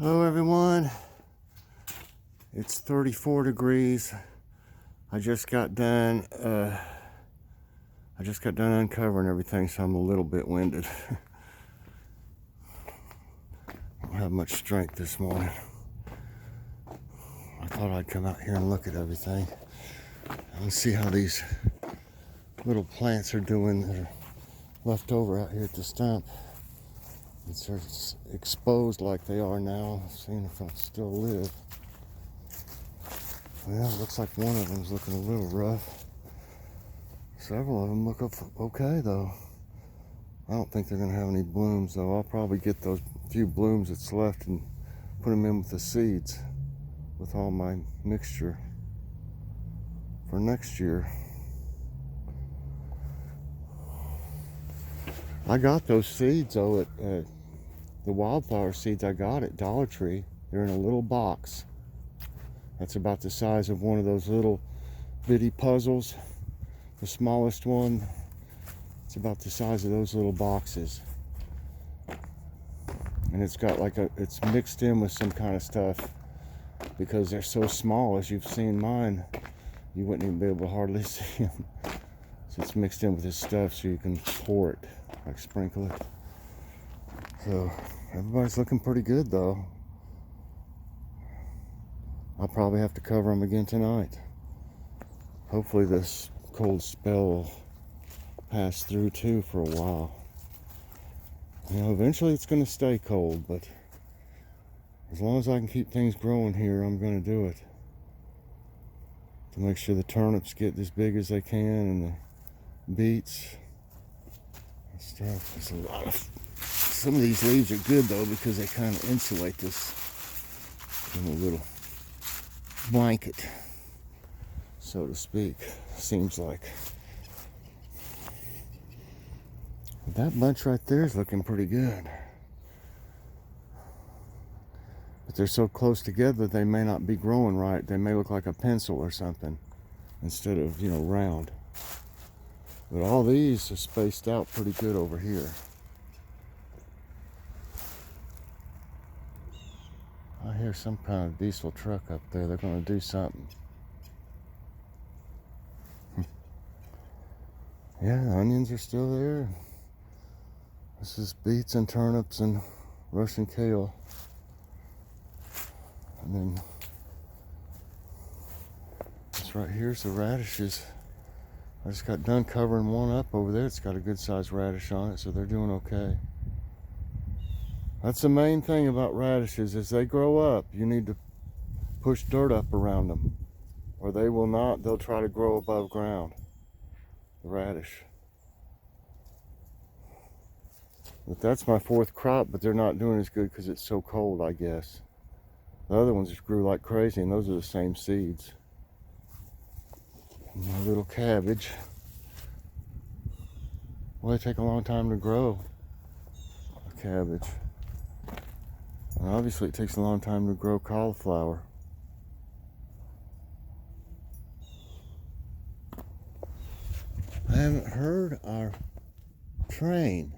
Hello everyone, it's 34 degrees. I just got done uncovering everything, so I'm a little bit winded. I don't have much strength this morning. I thought I'd come out here and look at everything and see how these little plants are doing that are left over out here at the stump. It's exposed like they are now, seeing if I'll still live. Well, it looks like one of them's looking a little rough. Several of them look okay though. I don't think they're gonna have any blooms though. I'll probably get those few blooms that's left and put them in with the seeds with all my mixture for next year. I got those seeds though at the wildflower seeds I got at Dollar Tree. They're in a little box that's about the size of one of those little bitty puzzles. The smallest one, it's about the size of those little boxes, and it's got it's mixed in with some kind of stuff because they're so small. As you've seen mine, you wouldn't even be able to hardly see them. So it's mixed in with this stuff so you can pour it, like sprinkle it. So everybody's looking pretty good though. I'll probably have to cover them again tonight. Hopefully this cold spell will pass through too for a while. You know, eventually it's going to stay cold, but as long as I can keep things growing here, I'm going to do it. To make sure the turnips get as big as they can, and the beets and stuff. There's a lot of, some of these leaves are good though because they kind of insulate this in a little blanket, so to speak, seems like. But that bunch right there is looking pretty good. But they're so close together they may not be growing right. They may look like a pencil or something instead of, you know, round. But all these are spaced out pretty good over here. I hear some kind of diesel truck up there. They're going to do something. Yeah, the onions are still there. This is beets and turnips and Russian kale. And then this right here's the radishes. I just got done covering one up over there. It's got a good sized radish on it, so they're doing okay. That's the main thing about radishes. As they grow up, you need to push dirt up around them, or they will not. They'll try to grow above ground. The radish. But that's my fourth crop, but they're not doing as good because it's so cold, I guess. The other ones just grew like crazy, and those are the same seeds. And my little cabbage. Well, they take a long time to grow. A cabbage. And obviously it takes a long time to grow cauliflower. I haven't heard our train.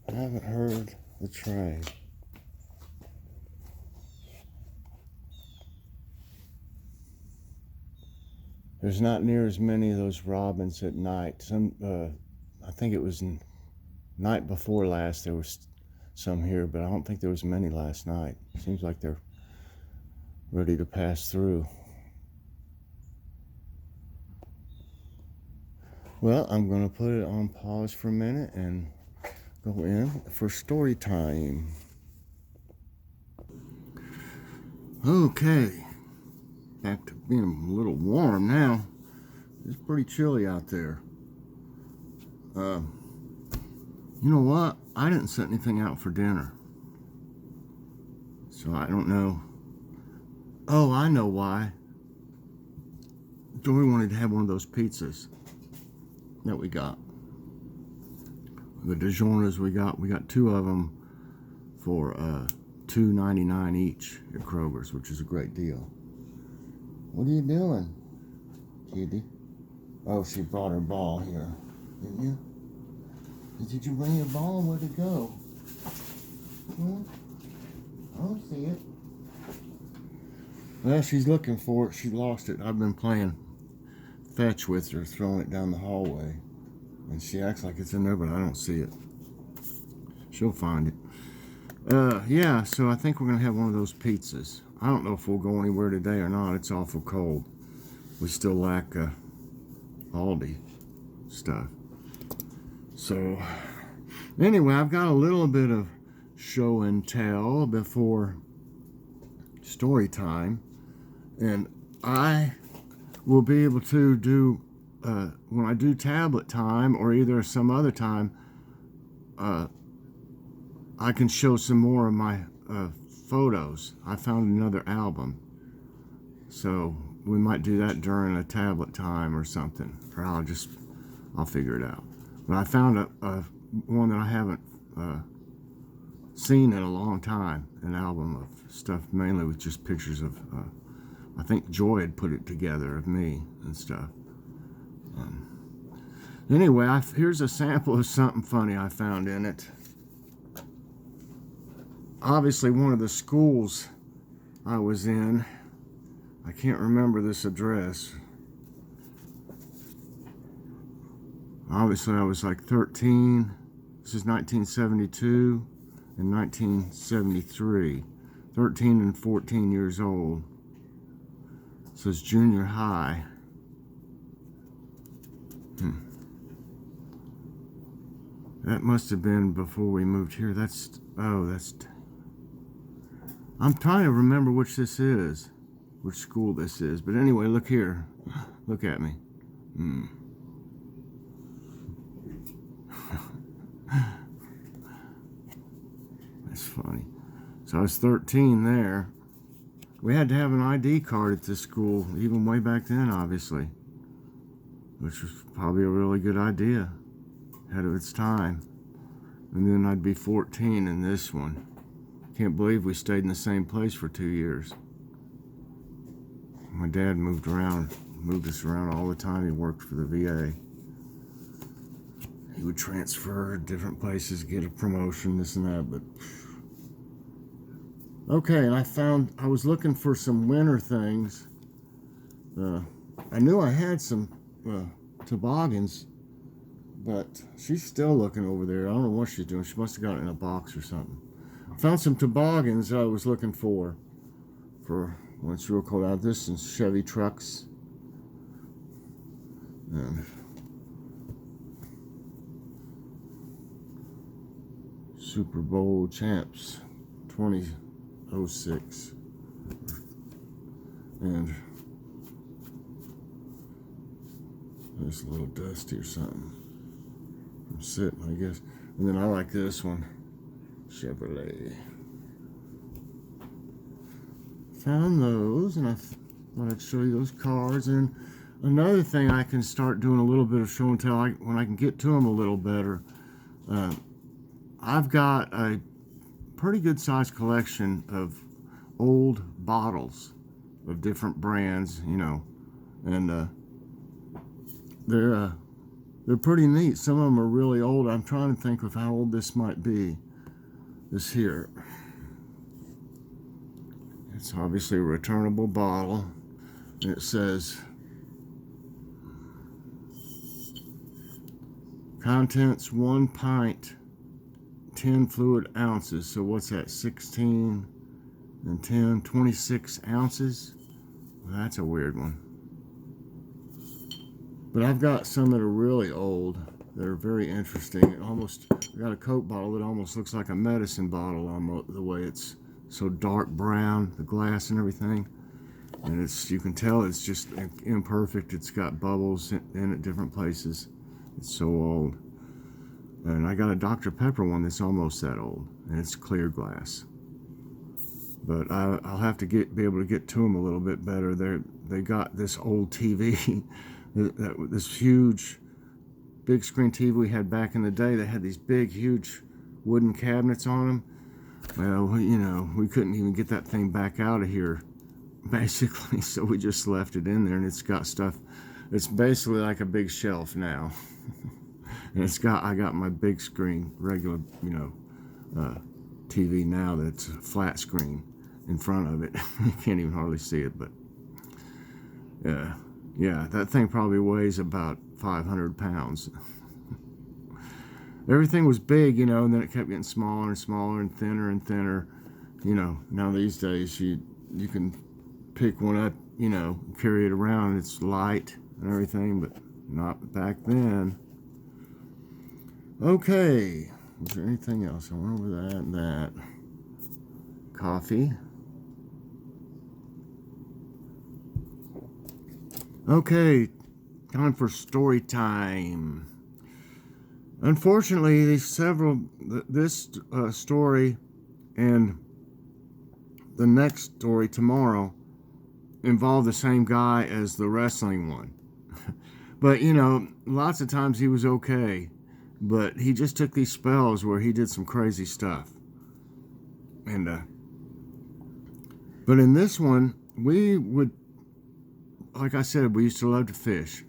I haven't heard the train. There's not near as many of those robins at night. I think it was night before last there was some here, but I don't think there was many last night. Seems like they're ready to pass through. Well, I'm going to put it on pause for a minute and go in for story time. Okay, back to being a little warm now. It's pretty chilly out there. You know what? I didn't set anything out for dinner, so I don't know. Oh, I know why. Joey wanted to have one of those pizzas that we got. The DiGiorno's we got two of them for $2.99 each at Kroger's, which is a great deal. What are you doing, kitty? Oh, she brought her ball here, didn't you? Did you bring your ball? Where'd it go? I don't see it. Well, she's looking for it. She lost it. I've been playing fetch with her, throwing it down the hallway. And she acts like it's in there, but I don't see it. She'll find it. Yeah, so I think we're going to have one of those pizzas. I don't know if we'll go anywhere today or not. It's awful cold. We still lack Aldi stuff. So, anyway, I've got a little bit of show and tell before story time. And I will be able to do, when I do tablet time or either some other time, I can show some more of my photos. I found another album. So we might do that during a tablet time or something. Or I'll figure it out. But I found a one that I haven't seen in a long time. An album of stuff mainly with just pictures of, I think Joy had put it together of me and stuff. Anyway, here's a sample of something funny I found in it. Obviously, one of the schools I was in, I can't remember this address. Obviously, I was like 13. This is 1972 and 1973. 13 and 14 years old. It says junior high. That must have been before we moved here. I'm trying to remember which this is, which school this is. But anyway, look here. Look at me. That's funny. So I was 13 there. We had to have an ID card at this school, even way back then, obviously. Which was probably a really good idea, ahead of its time. And then I'd be 14 in this one. Can't believe we stayed in the same place for 2 years. My dad moved us around all the time. He worked for the VA. He would transfer different places, get a promotion, this and that, but... Okay, and I was looking for some winter things. I knew I had some toboggans, but she's still looking over there. I don't know what she's doing. She must have got it in a box or something. I found some toboggans that I was looking for when it's real cold out. This is Chevy trucks. And Super Bowl champs 2006. And it's a little dusty or something. I'm sitting, I guess. And then I like this one. Chevrolet. Found those, and I thought I'd show you those cards. And another thing I can start doing a little bit of show and tell when I can get to them a little better. I've got a pretty good sized collection of old bottles of different brands, you know, and they're pretty neat. Some of them are really old. I'm trying to think of how old this might be. This here. It's obviously a returnable bottle. And it says contents 1 pint, 10 fluid ounces. So what's that? 16 and 10, 26 ounces. Well, that's a weird one. But I've got some that are really old that are very interesting. I got a Coke bottle that almost looks like a medicine bottle, almost the way it's so dark brown, the glass and everything. And you can tell it's just imperfect. It's got bubbles in it different places. It's so old. And I got a Dr. Pepper one that's almost that old, and it's clear glass. But I'll have to be able to get to them a little bit better. They got this old TV, this huge big screen TV we had back in the day. They had these big, huge wooden cabinets on them. Well, you know, we couldn't even get that thing back out of here, basically, so we just left it in there, and it's got stuff. It's basically like a big shelf now. And I got my big screen, regular, TV now that's a flat screen in front of it. You can't even hardly see it, but yeah, that thing probably weighs about 500 pounds. Everything was big, and then it kept getting smaller and smaller and thinner and thinner. Now these days you can pick one up, carry it around. It's light and everything, but not back then. Okay, is there anything else? I went over that and that. Coffee. Okay, time for story time. Unfortunately, this story and the next story tomorrow involve the same guy as the wrestling one. But, lots of times he was okay. But he just took these spells where he did some crazy stuff. And, but in this one, we would, like I said, we used to love to fish.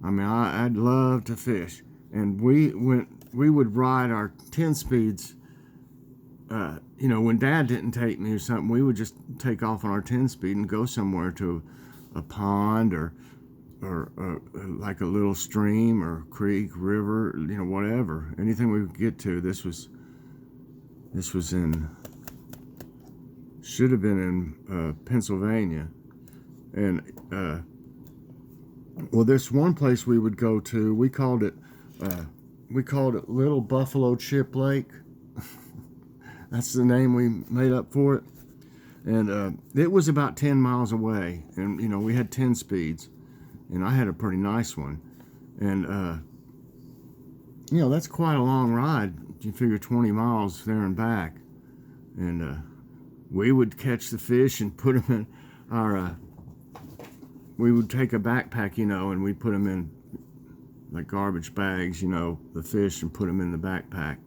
I mean, I'd love to fish. And we would ride our 10 speeds. When Dad didn't take me or something, we would just take off on our 10 speed and go somewhere to a pond or like a little stream or creek, river, whatever, anything we could get to. This was in, should have been in Pennsylvania, and well, this one place we would go to, we called it Little Buffalo Chip Lake. That's the name we made up for it, and it was about 10 miles away, and we had 10 speeds. And I had a pretty nice one. And, that's quite a long ride. You figure 20 miles there and back. And we would catch the fish and put them in our, we would take a backpack, and we'd put them in like garbage bags, the fish, and put them in the backpack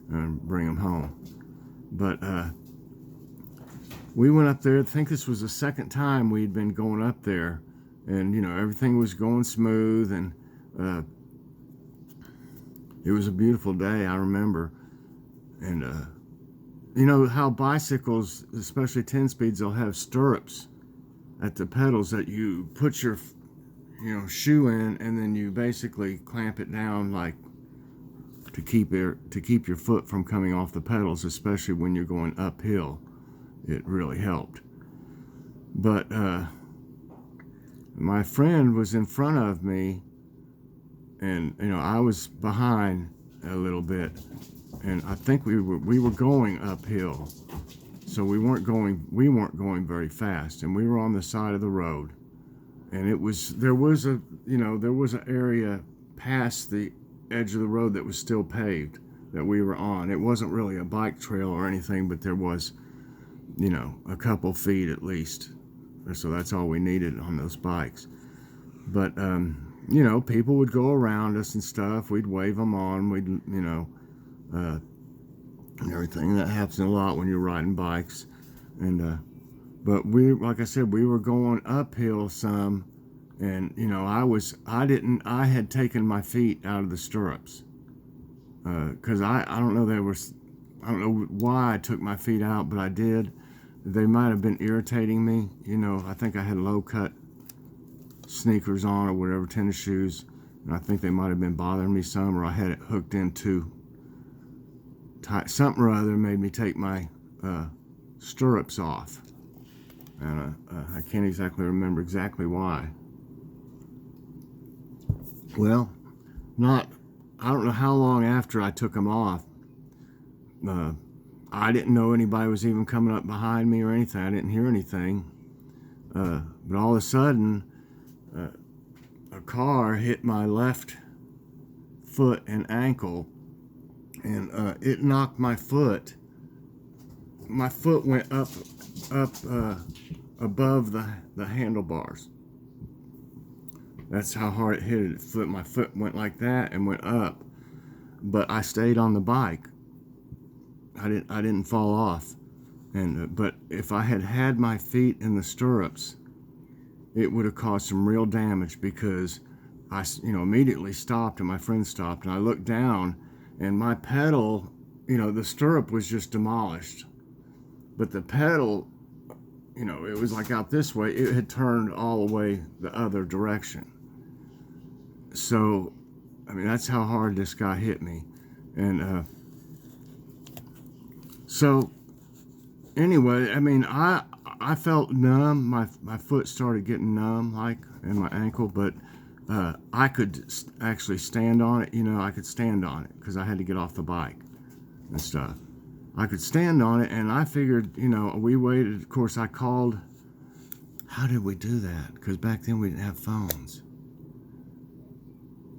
and bring them home. But we went up there. I think this was the second time we'd been going up there. And, everything was going smooth, and it was a beautiful day, I remember. And, how bicycles, especially 10 speeds, they'll have stirrups at the pedals that you put your, shoe in, and then you basically clamp it down, like, to keep your foot from coming off the pedals, especially when you're going uphill. It really helped. But, my friend was in front of me, and I was behind a little bit, and I think we were going uphill, so we weren't going very fast, and we were on the side of the road, and there was an area past the edge of the road that was still paved that we were on. It wasn't really a bike trail or anything, but there was a couple feet at least. So that's all we needed on those bikes. But, people would go around us and stuff. We'd wave them on. We'd, and everything. That happens a lot when you're riding bikes. And, but like I said, we were going uphill some. And, I had taken my feet out of the stirrups. Because I don't know why I took my feet out, but I did. They might have been irritating me. I think I had low-cut sneakers on or whatever, tennis shoes. And I think they might have been bothering me some, or I had it hooked in too tight. Something or other made me take my stirrups off. And I can't exactly remember exactly why. Well, I don't know how long after I took them off. I didn't know anybody was even coming up behind me or anything. I didn't hear anything. But all of a sudden, a car hit my left foot and ankle, and it knocked my foot. My foot went up above the handlebars. That's how hard it hit it. My foot went like that and went up. But I stayed on the bike. I didn't fall off. And but if I had had my feet in the stirrups, it would have caused some real damage, because I, immediately stopped, and my friend stopped, and I looked down, and my pedal, the stirrup was just demolished, but the pedal, it was like out this way. It had turned all the way the other direction. So, I mean, that's how hard this guy hit me. And so, anyway, I mean, I felt numb. My foot started getting numb, like, in my ankle, but I could actually stand on it. I could stand on it because I had to get off the bike and stuff. I could stand on it, and I figured, we waited. Of course, I called. How did we do that? Because back then we didn't have phones.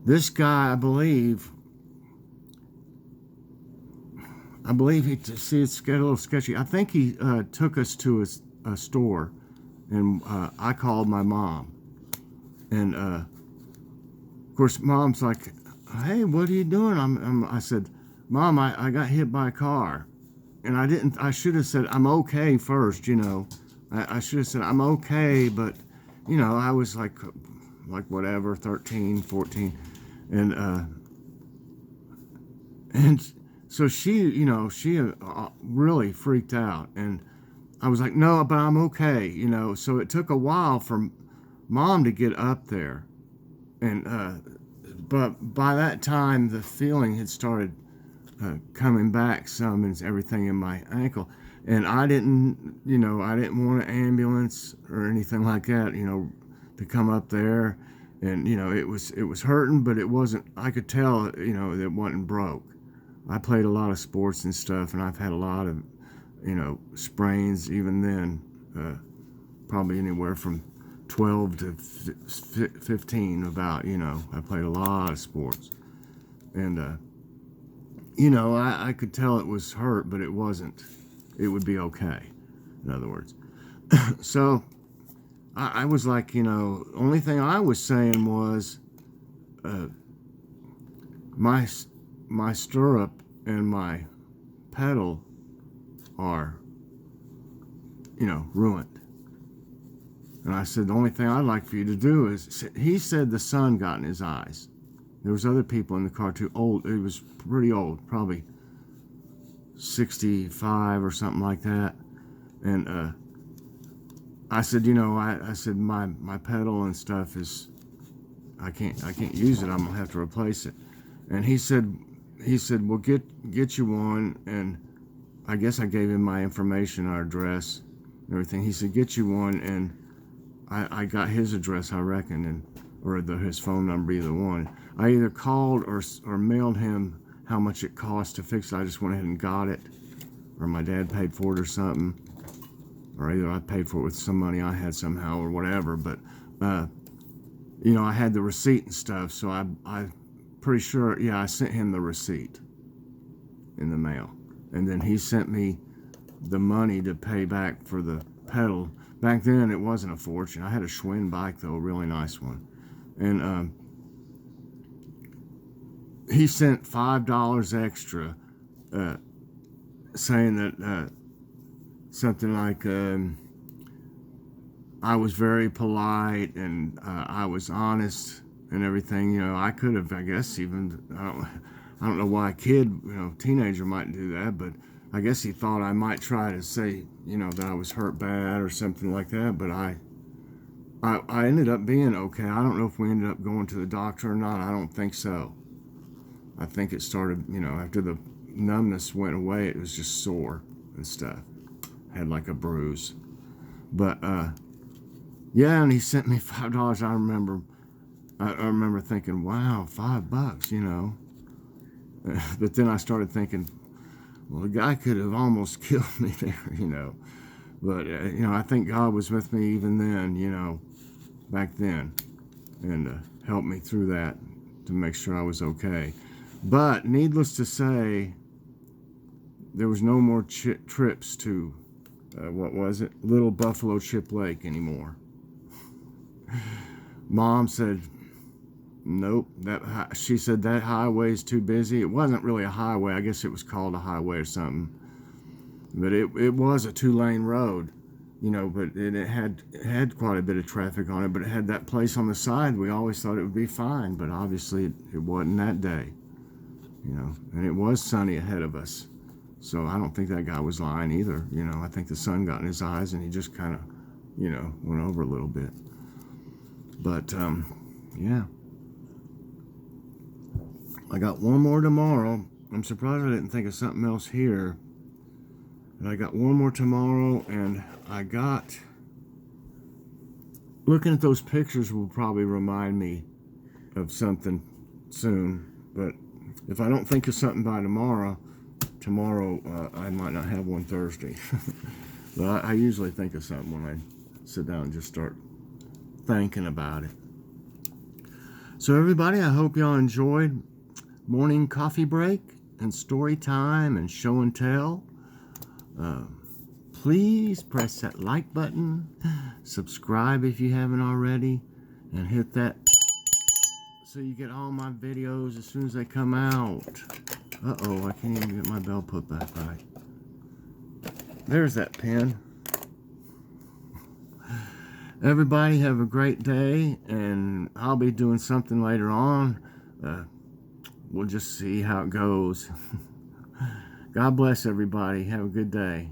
This guy, I believe see, it's a little sketchy. I think he took us to a store, and I called my mom, and of course, Mom's like, "Hey, what are you doing?" I said, "Mom, I got hit by a car." And I should have said, "I'm okay" first, I should have said, "I'm okay," but, I was like whatever, 13, 14. And so she really freaked out. And I was like, "No, but I'm okay," So it took a while for Mom to get up there. And, but by that time, the feeling had started coming back some, and everything in my ankle, and I didn't want an ambulance or anything like that, to come up there, and it was hurting, but it wasn't. I could tell, it wasn't broke. I played a lot of sports and stuff, and I've had a lot of, sprains even then, probably anywhere from 12 to 15. About, I played a lot of sports, and I could tell it was hurt, but it wasn't. It would be okay, in other words. So I was like, only thing I was saying was my stirrup and my pedal are, ruined. And I said, the only thing I'd like for you to do is, he said the sun got in his eyes. There was other people in the car too. Old. It was pretty old, probably 65 or something like that. And I said, I said my pedal and stuff is, I can't use it. I'm gonna have to replace it. And he said, well, get you one. And I guess I gave him my information, our address, and everything. He said, get you one, and I got his address, I reckon, or his phone number, either one. I either called or mailed him how much it cost to fix it. I just went ahead and got it, or my dad paid for it or something, or either I paid for it with some money I had somehow or whatever. But I had the receipt and stuff, so I pretty sure, I sent him the receipt in the mail, and then he sent me the money to pay back for the pedal. Back then, it wasn't a fortune. I had a Schwinn bike, though, a really nice one. And he sent $5 extra, saying that something like, I was very polite, and I was honest and everything. I could have, I guess, even, I don't know why a kid, teenager might do that, but I guess he thought I might try to say, that I was hurt bad or something like that. But I ended up being okay. I don't know if we ended up going to the doctor or not. I don't think so. I think it started, after the numbness went away, it was just sore and stuff. Had like a bruise. But, yeah, and he sent me $5. I remember thinking, wow, $5, But then I started thinking, well, the guy could have almost killed me there, But, I think God was with me even then, back then, and helped me through that to make sure I was okay. But needless to say, there was no more trips to, what was it? Little Buffalo Chip Lake anymore. Mom said, nope. She said that highway's too busy. It wasn't really a highway. I guess it was called a highway or something. But it was a 2-lane road. you know, but it had quite a bit of traffic on it, but it had that place on the side. We always thought it would be fine, but obviously it wasn't that day, you know, and it was sunny ahead of us. So I don't think that guy was lying either. You know, I think the sun got in his eyes and he just kind of, you know, went over a little bit. But, yeah. I got one more tomorrow. I'm surprised I didn't think of something else here. But I got one more tomorrow, and I got... Looking at those pictures will probably remind me of something soon. But if I don't think of something by tomorrow, I might not have one Thursday. But I usually think of something when I sit down and just start thinking about it. So everybody, I hope y'all enjoyed morning coffee break and story time and show and tell. Please press that like button, subscribe if you haven't already, and hit that so you get all my videos as soon as they come out. Uh-oh, I can't even get my bell put back right. There's that pen. Everybody have a great day, and I'll be doing something later on. We'll just see how it goes. God bless everybody. Have a good day.